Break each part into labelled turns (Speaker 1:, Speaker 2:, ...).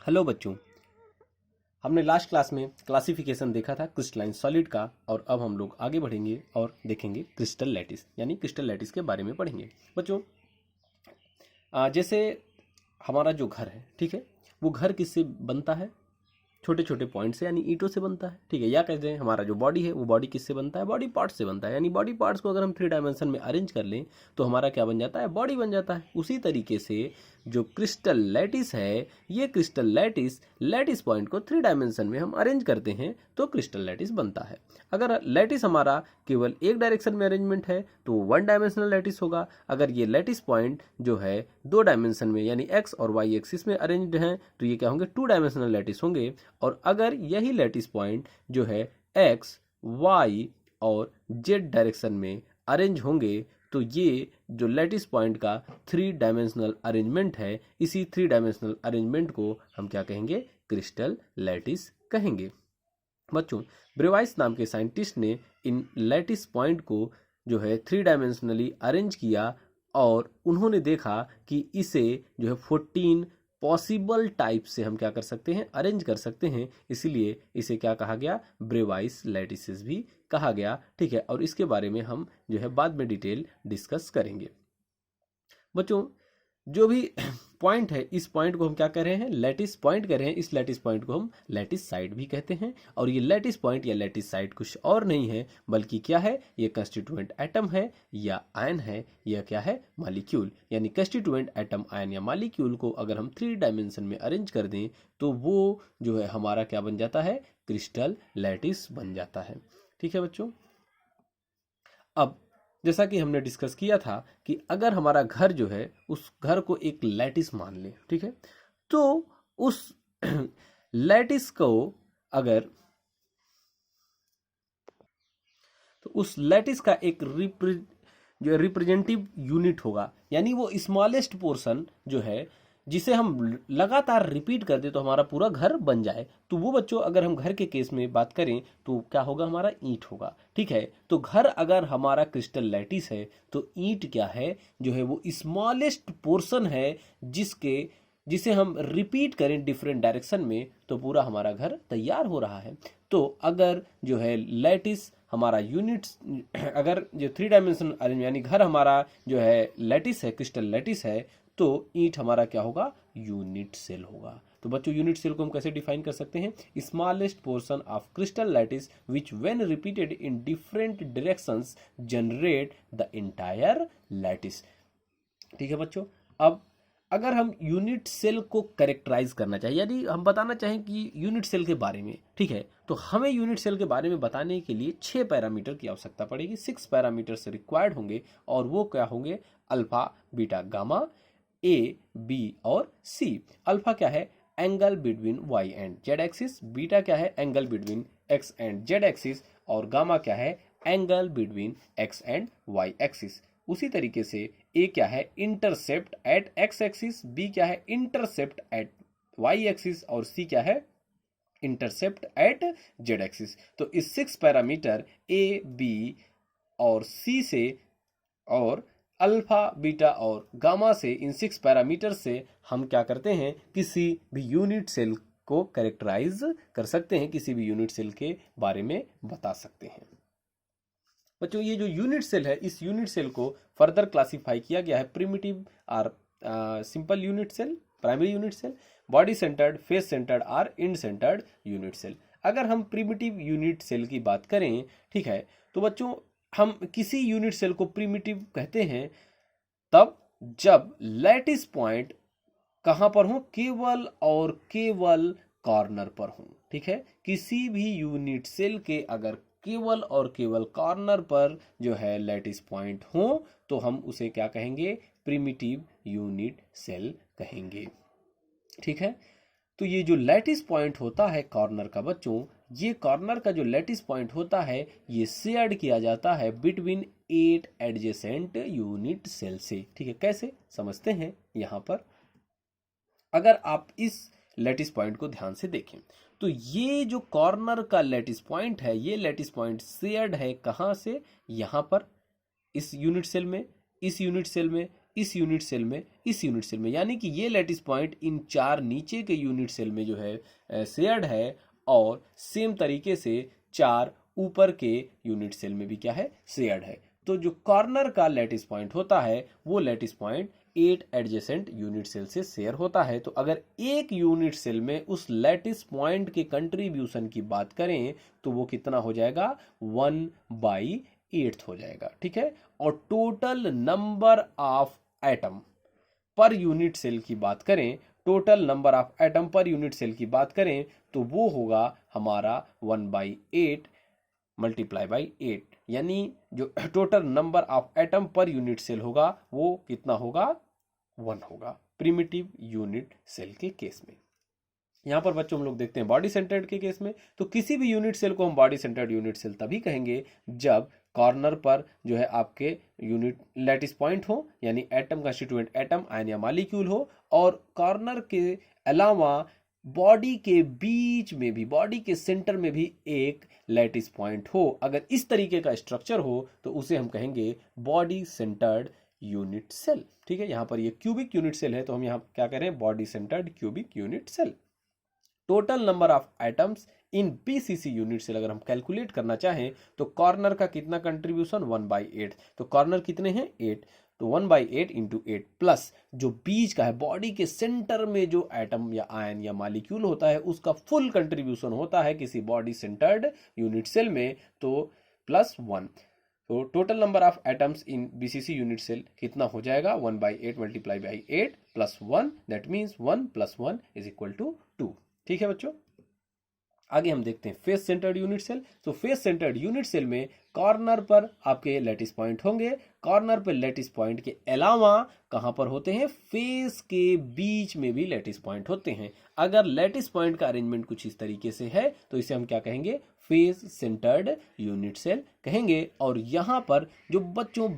Speaker 1: Hello बच्चों, हमने last class में क्लासिफिकेशन देखा था क्रिस्टलाइन सॉलिड का। और अब हम लोग आगे बढ़ेंगे और देखेंगे क्रिस्टल लैटिस, यानी क्रिस्टल लैटिस के बारे में पढ़ेंगे। बच्चों, जैसे हमारा जो घर है, ठीक है, वो घर किससे बनता है? छोटे छोटे पॉइंट से, यानी ईंटों से बनता है, ठीक है। या कहते हैं हमारा जो बॉडी है वो बॉडी किससे बनता है? बॉडी पार्ट से बनता है। यानी बॉडी पार्ट्स को अगर हम 3 डायमेंशन में अरेंज कर लें तो हमारा क्या बन जाता है? बॉडी बन जाता है। उसी तरीके से जो क्रिस्टल लैटिस है, ये क्रिस्टल लैटिस लैटिस पॉइंट को 3 डायमेंशन में हम अरेंज करते हैं तो क्रिस्टल लैटिस बनता है। अगर लैटिस हमारा केवल एक डायरेक्शन में अरेंजमेंट है तो 1 डायमेंशनल लैटिस होगा। अगर ये लैटिस पॉइंट जो है 2 डायमेंशन में, यानी एक्स और वाई एक्सिस में अरेंज्ड हैं, तो ये क्या होंगे? 2 डायमेंशनल लैटिस होंगे। और अगर यही लैटिस पॉइंट जो है एक्स, वाई और जेड डायरेक्शन में अरेंज होंगे तो ये जो लैटिस पॉइंट का 3 डायमेंशनल अरेंजमेंट है, इसी 3 डायमेंशनल अरेंजमेंट को हम क्या कहेंगे? क्रिस्टल लैटिस कहेंगे। बच्चों, ब्रेवाइस नाम के साइंटिस्ट ने इन लैटिस पॉइंट को जो है 3 डायमेंशनली अरेंज किया और उन्होंने देखा कि इसे जो है 14 पॉसिबल टाइप से हम क्या कर सकते हैं? अरेंज कर सकते हैं। इसीलिए इसे क्या कहा गया? ब्रेवाइस लैटिसेस भी कहा गया, ठीक है। और इसके बारे में हम जो है बाद में डिटेल डिस्कस करेंगे। बच्चों, जो भी पॉइंट है, इस पॉइंट को हम क्या कह रहे हैं? लैटिस पॉइंट कह रहे हैं। इस लैटिस पॉइंट को हम लैटिस साइड भी कहते हैं। और ये लैटिस पॉइंट या लैटिस साइड कुछ और नहीं है, बल्कि क्या है? ये कंस्टिट्यूएंट एटम है या आयन है, यह क्या है? मॉलिक्यूल। यानी कंस्टिट्यूएंट एटम, आयन या मॉलिक्यूल को अगर हम 3 डायमेंशन में अरेंज कर दें तो वो जो है हमारा क्या बन जाता है? क्रिस्टल लैटिस बन जाता है, ठीक है बच्चों। अब जैसा कि हमने डिस्कस किया था कि अगर हमारा घर जो है, उस घर को एक लैटिस मान ले, ठीक है, तो उस लैटिस को अगर तो उस लैटिस का एक जो रिप्रेजेंटिव यूनिट होगा, यानी वो स्मॉलेस्ट पोर्शन जो है जिसे हम लगातार रिपीट कर दे तो हमारा पूरा घर बन जाए, तो वो बच्चों अगर हम घर के केस में बात करें तो क्या होगा? हमारा ईंट होगा, ठीक है। तो घर अगर हमारा क्रिस्टल लैटिस है तो ईंट क्या है? जो है वो स्मॉलेस्ट पोर्शन है जिसे हम रिपीट करें डिफरेंट डायरेक्शन में तो पूरा हमारा घर तैयार हो रहा है। तो अगर जो है लैटिस हमारा यूनिट्स, अगर जो 3 डायमेंशन यानी घर हमारा जो है लैटिस है, क्रिस्टल लैटिस है, तो ईंट हमारा क्या होगा? यूनिट सेल होगा। तो बच्चों, यूनिट सेल को हम कैसे डिफाइन कर सकते हैं? Smallest portion of crystal lattice which when repeated in different directions generate the entire lattice, ठीक है बच्चों। अब अगर हम यूनिट सेल को कैरेक्टराइज करना चाहें, यानी हम बताना चाहें कि यूनिट सेल के बारे में, ठीक है, तो हमें यूनिट सेल के बारे में बताने के लिए 6 पैरामीटर की आवश्यकता पड़ेगी। 6 पैरामीटर से रिक्वायर्ड होंगे और वो क्या होंगे? Alpha, beta, gamma, A, B और सी। अल्फा क्या है? Angle between Y and Z axis. Beta क्या है? Angle between X and Z axis. और गामा क्या है? Angle between X and Y axis. उसी तरीके से ए क्या है? Intercept at X axis. B क्या है? Intercept at Y axis. और सी क्या है? Intercept at Z axis. तो इस 6 पैरामीटर ए, बी और सी से और अल्फा, बीटा और गामा से, इन 6 पैरामीटर से हम क्या करते हैं? किसी भी यूनिट सेल को कैरेक्टराइज कर सकते हैं, किसी भी यूनिट सेल के बारे में बता सकते हैं। बच्चों, ये जो यूनिट सेल है, इस यूनिट सेल को फर्दर क्लासिफाई किया गया है प्रिमिटिव और simple unit cell, primary unit cell, body centred, face centred और इंड सेंटर्ड यूनिट सेल। अगर हम प्रिमिटिव यूनिट सेल की बात करें, ठीक है, तो बच्चों हम किसी यूनिट सेल को प्रिमिटिव कहते हैं तब जब लैटिस पॉइंट कहां पर हो? केवल और केवल कॉर्नर पर हो, ठीक है। किसी भी यूनिट सेल के अगर केवल और केवल कॉर्नर पर जो है लैटिस पॉइंट हो तो हम उसे क्या कहेंगे? प्रिमिटिव यूनिट सेल कहेंगे, ठीक है। तो ये जो लैटिस पॉइंट होता है कॉर्नर का बच्चों, ये कॉर्नर का जो लैटिस पॉइंट होता है ये शेयर्ड किया जाता है बिटवीन 8 एडजेसेंट यूनिट सेल से, ठीक है। कैसे समझते हैं? यहां पर अगर आप इस लैटिस पॉइंट को ध्यान से देखें तो ये जो कॉर्नर का लैटिस पॉइंट है, ये लैटिस पॉइंट शेयर्ड है कहां से? यहां पर इस यूनिट सेल में, इस यूनिट सेल में इस यूनिट सेल में, इस यूनिट सेल में, यानी कि ये लैटिस पॉइंट इन 4 नीचे के यूनिट सेल में जो है शेयर्ड है, और सेम तरीके से 4 ऊपर के यूनिट सेल में भी क्या है, शेयर्ड है। तो जो कॉर्नर का लैटिस पॉइंट होता है वो lattice point 8 adjacent unit cell से शेयर होता है। तो अगर एक यूनिट सेल में उस लैटिस पॉइंट के कंट्रीब्यूशन की बात करें तो वो कितना हो जाएगा, 1/8 हो जाएगा, ठीक है। और total number of atom per unit cell की बात करें, total number of atom per unit cell की बात करें तो वो होगा हमारा 1/8 मल्टीप्लाई बाई 8, यानी जो total number of atom per unit cell होगा वो कितना होगा, 1 होगा प्रिमिटिव यूनिट सेल के केस में। यहां पर बच्चों हम लोग देखते हैं बॉडी सेंटर्ड के केस में, तो किसी भी यूनिट सेल को हम बॉडी सेंटर्ड यूनिट सेल तभी कहेंगे जब कॉर्नर पर जो है आपके यूनिट लैटिस पॉइंट हो, यानी एटम कंस्टिट्यूएंट एटम, आयन या मॉलिक्यूल हो, और कॉर्नर के अलावा बॉडी के बीच में भी, बॉडी के सेंटर में भी एक लैटिस पॉइंट हो। अगर इस तरीके का स्ट्रक्चर हो तो उसे हम कहेंगे बॉडी सेंटर्ड यूनिट सेल, ठीक है। यहां पर ये क्यूबिक यूनिट सेल है तो हम यहां क्या कह रहे हैं, body centred cubic unit cell. Total number of atoms in BCC unit cell अगर हम कैलकुलेट करना चाहें तो कॉर्नर का कितना कंट्रीब्यूशन, 1/8, तो कॉर्नर कितने हैं, 8, तो 1/8 इंटू 8 प्लस जो बीच का है, बॉडी के सेंटर में जो एटम या आयन या मॉलिक्यूल होता है उसका फुल कंट्रीब्यूशन होता है किसी बॉडी सेंटर्ड यूनिट सेल में, तो +1। तो total number of atoms in BCC unit cell कितना हो जाएगा, 1/8 multiply by 8 plus 1, that means 1 + 1 = 2, ठीक है बच्चों। आगे हम देखते हैं फेस सेंटर्ड यूनिट सेल। तो फेस सेंटर्ड यूनिट सेल में कॉर्नर पर आपके लैटिस पॉइंट होंगे, कॉर्नर पर लैटिस पॉइंट के अलावा कहां पर होते हैं, फेस के बीच में भी लैटिस पॉइंट होते हैं। अगर लैटिस पॉइंट का अरेंजमेंट कुछ इस तरीके से है तो इसे हम क्या कहेंगे, फेस सेंटर्ड यूनिट सेल कहेंगे। और यहां पर जो बच्चों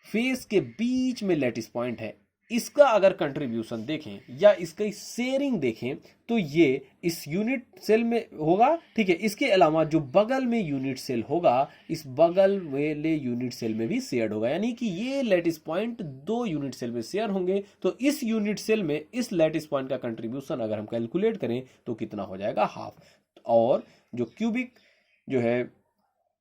Speaker 1: फेस के बीच में लैटिस पॉइंट है, इसका अगर कंट्रीब्यूशन देखें या इसका शेयरिंग देखें तो ये इस यूनिट सेल में होगा, ठीक है। इसके अलावा जो बगल में यूनिट सेल होगा, इस बगल वाले यूनिट सेल में भी शेयर होगा, यानी कि ये लैटिस पॉइंट 2 यूनिट सेल में शेयर होंगे। तो इस यूनिट सेल में इस लैटिस पॉइंट का कंट्रीब्यूशन अगर हम कैलकुलेट करें तो कितना हो जाएगा, हाफ। और जो क्यूबिक जो है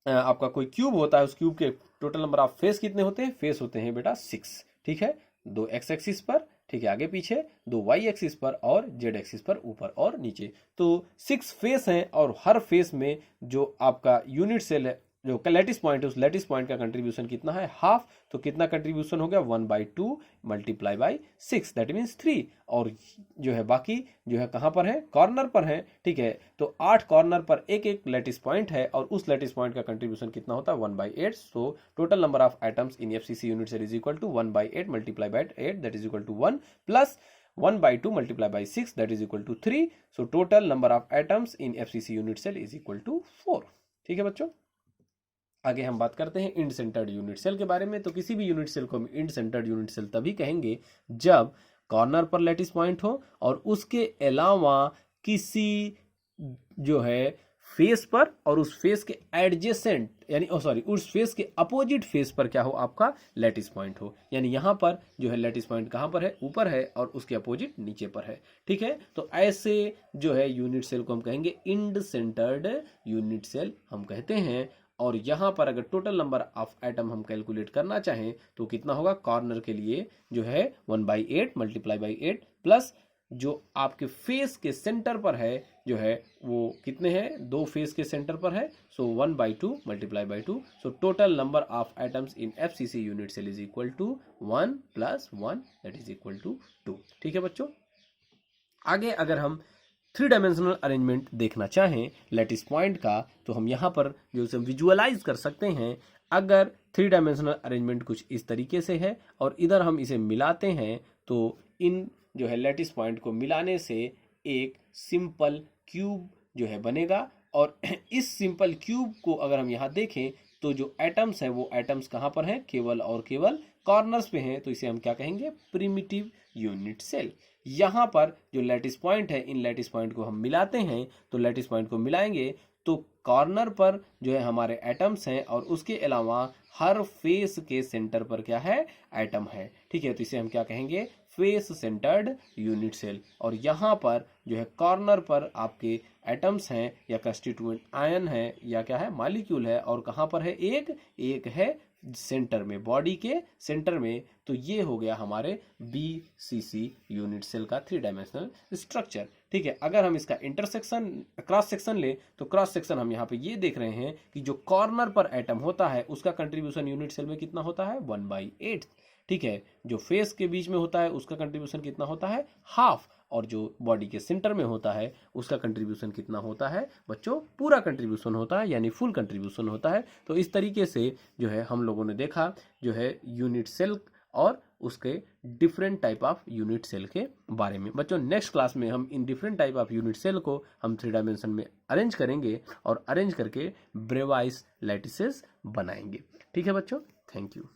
Speaker 1: आपका कोई क्यूब होता है, उस क्यूब के टोटल नंबर ऑफ फेस कितने होते हैं, फेस होते हैं बेटा 6, ठीक है। 2 एक्स एक्सिस पर, ठीक है, आगे पीछे, 2 वाई एक्सिस पर और जेड एक्सिस पर ऊपर और नीचे। तो 6 फेस हैं और हर फेस में जो आपका यूनिट सेल है, जो लैटिस पॉइंट है, उस लैटिस पॉइंट का कंट्रीब्यूशन कितना है, हाफ। तो कितना कंट्रीब्यूशन हो गया, 1/2 मल्टीप्लाई बाई 6, दैट मीन्स 3। और जो है बाकी जो है कहां पर है, कॉर्नर पर है, ठीक है। तो 8 कॉर्नर पर एक एक लैटिस पॉइंट है और उस लैटिस पॉइंट का कंट्रीब्यूशन कितना होता है, 1/8। So total number of atoms in FCC unit cell is equal to 1/8 multiply by 8, that is equal to 1 plus 1/2 multiply by 6, that is equal to 3। So total number of atoms in FCC unit cell is equal to 4, ठीक है बच्चों। आगे हम बात करते हैं end centred unit cell के बारे में। तो किसी भी यूनिट सेल को हम इंड सेंटर्ड यूनिट सेल तभी कहेंगे जब कॉर्नर पर लैटिस पॉइंट हो और उसके अलावा किसी जो है फेस पर और उस फेस के एडजेसेंट, यानी उस फेस के अपोजिट फेस पर क्या हो, आपका लैटिस पॉइंट हो। यानी यहां पर जो है लैटिस पॉइंट कहां पर है, ऊपर है, और उसके अपोजिट नीचे पर है, ठीक है। तो ऐसे जो है यूनिट सेल को हम कहेंगे इंड सेंटर्ड यूनिट सेल हम कहते हैं। और यहां पर अगर टोटल नंबर ऑफ एटम हम कैलकुलेट करना चाहें तो कितना होगा, कॉर्नर के लिए जो है 1/8 मल्टीप्लाई बाई 8 प्लस जो आपके फेस के सेंटर पर है जो है वो कितने हैं, 2 फेस के सेंटर पर है, so 1/2 multiply by 2। So total number of atoms in FCC unit cell is equal to 1 + 1, that is equal to 2, ठीक है बच्चों। आगे अगर हम 3 डायमेंशनल अरेंजमेंट देखना चाहें लैटिस पॉइंट का तो हम यहाँ पर जो उसे विजुअलाइज कर सकते हैं। अगर 3 डायमेंशनल अरेंजमेंट कुछ इस तरीके से है और इधर हम इसे मिलाते हैं तो इन जो है लैटिस पॉइंट को मिलाने से एक सिंपल क्यूब जो है बनेगा। और इस सिंपल क्यूब को अगर हम यहाँ देखें तो जो एटम्स है वो एटम्स कहाँ पर हैं, केवल और केवल कॉर्नर्स पे हैं। तो इसे हम क्या कहेंगे, प्रिमिटिव यूनिट सेल। यहाँ पर जो लैटिस पॉइंट है, इन लैटिस पॉइंट को हम मिलाते हैं तो लैटिस पॉइंट को मिलाएंगे तो कॉर्नर पर जो है हमारे एटम्स हैं और उसके अलावा हर फेस के सेंटर पर क्या है, एटम है। ठीक है, तो इसे हम क्या कहेंगे, फेस सेंटर्ड यूनिट सेल। और यहाँ पर जो है कॉर्नर पर आपके एटम्स हैं या कंस्टिट्यूएंट आयन है या क्या है, मॉलिक्यूल है, और कहाँ पर है, एक है सेंटर में, बॉडी के सेंटर में। तो ये हो गया हमारे BCC यूनिट सेल का 3 डायमेंशनल स्ट्रक्चर। ठीक है, अगर हम इसका इंटरसेक्शन क्रॉस सेक्शन ले तो क्रॉस सेक्शन हम यहाँ पे ये देख रहे हैं कि जो कॉर्नर पर एटम होता है उसका कंट्रीब्यूशन यूनिट सेल में कितना होता है, 1/8। ठीक है, जो फेस के बीच में होता है उसका कंट्रीब्यूशन कितना होता है, हाफ, और जो बॉडी के सेंटर में होता है उसका कंट्रीब्यूशन कितना होता है बच्चों, पूरा कंट्रीब्यूशन होता है, यानी फुल कंट्रीब्यूशन होता है। तो इस तरीके से जो है हम लोगों ने देखा जो है यूनिट सेल और उसके different type of unit cell के बारे में। बच्चों नेक्स्ट क्लास में हम इन different type of unit cell को हम 3 डायमेंशन में अरेंज करेंगे और अरेंज करके ब्रेवाइस लैटिसेस बनाएंगे। ठीक है बच्चों, थैंक यू।